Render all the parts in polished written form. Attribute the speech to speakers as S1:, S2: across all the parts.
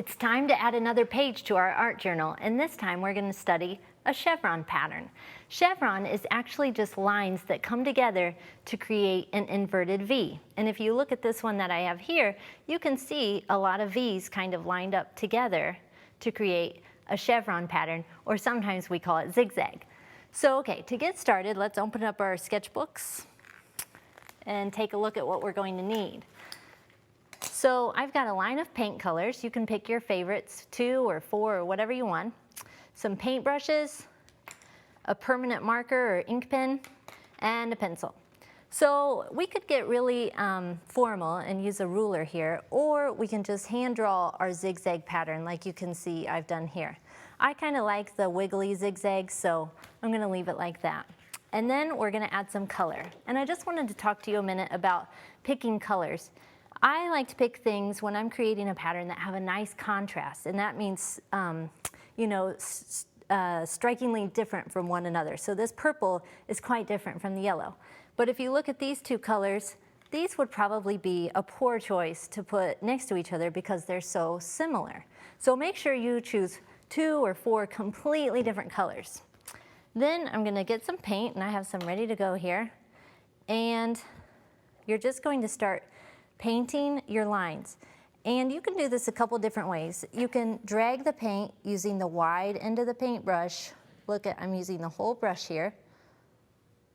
S1: It's time to add another page to our art journal, and this time we're going to study a chevron pattern. Chevron is actually just lines that come together to create an inverted V. And if you look at this one that I have here, you can see a lot of V's kind of lined up together to create a chevron pattern, or sometimes we call it zigzag. So okay, to get started, let's open up our sketchbooks and take a look at what we're going to need. So I've got a line of paint colors. You can pick your favorites, 2 or 4 or whatever you want. Some paint brushes, a permanent marker or ink pen, and a pencil. So we could get really formal and use a ruler here, or we can just hand draw our zigzag pattern like you can see I've done here. I kind of like the wiggly zigzag, so I'm going to leave it like that. And then we're going to add some color. And I just wanted to talk to you a minute about picking colors. I like to pick things when I'm creating a pattern that have a nice contrast, and that means, strikingly different from one another. So this purple is quite different from the yellow. But if you look at these two colors, these would probably be a poor choice to put next to each other because they're so similar. So make sure you choose 2 or 4 completely different colors. Then I'm going to get some paint, and I have some ready to go here. And you're just going to start painting your lines. And you can do this a couple different ways. You can drag the paint using the wide end of the paintbrush. Look at, I'm using the whole brush here.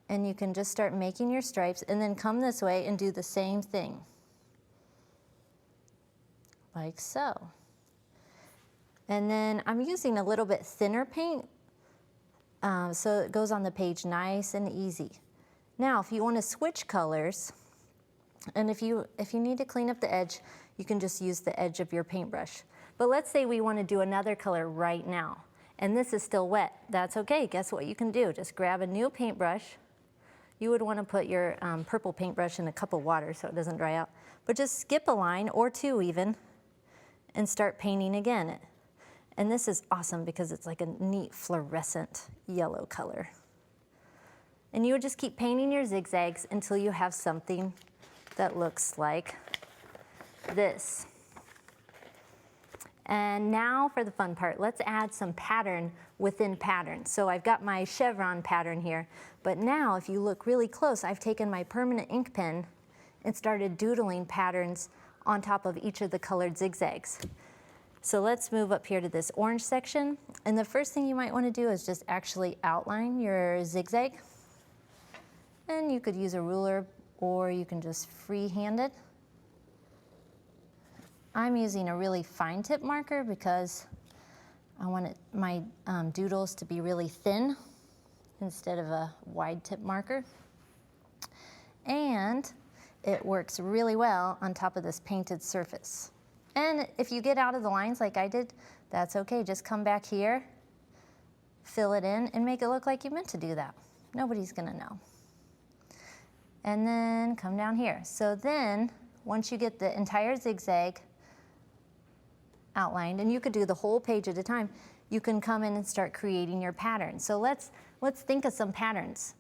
S1: And you can just start making your stripes and then come this way and do the same thing. Like so. And then I'm using a little bit thinner paint so it goes on the page nice and easy. Now if you want to switch colors, and if you need to clean up the edge, you can just use the edge of your paintbrush. But let's say we want to do another color right now, and this is still wet. That's okay. Guess what you can do? Just grab a new paintbrush. You would want to put your purple paintbrush in a cup of water so it doesn't dry out. But just skip a line, or 2 even, and start painting again. And this is awesome because it's like a neat fluorescent yellow color. And you would just keep painting your zigzags until you have something that looks like this. And now for the fun part, let's add some pattern within pattern. So I've got my chevron pattern here, but now if you look really close, I've taken my permanent ink pen and started doodling patterns on top of each of the colored zigzags. So let's move up here to this orange section. And the first thing you might want to do is just actually outline your zigzag. And you could use a ruler, or you can just freehand it. I'm using a really fine tip marker because I want my doodles to be really thin instead of a wide tip marker. And it works really well on top of this painted surface. And if you get out of the lines like I did, that's okay. Just come back here, fill it in, and make it look like you meant to do that. Nobody's gonna know. And then come down here. So then, once you get the entire zigzag outlined, and you could do the whole page at a time, you can come in and start creating your pattern. So let's think of some patterns.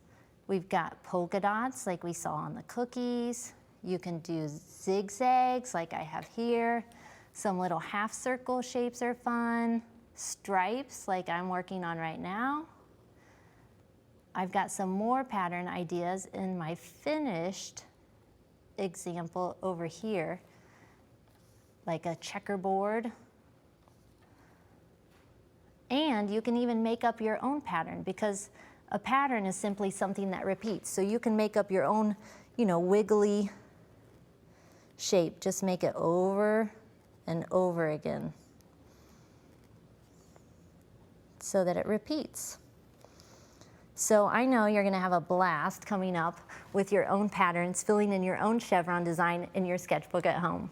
S1: We've got polka dots like we saw on the cookies. You can do zigzags like I have here. Some little half circle shapes are fun. Stripes like I'm working on right now. I've got some more pattern ideas in my finished example over here, like a checkerboard. And you can even make up your own pattern, because a pattern is simply something that repeats. So you can make up your own, wiggly shape. Just make it over and over again so that it repeats. So I know you're going to have a blast coming up with your own patterns, filling in your own chevron design in your sketchbook at home.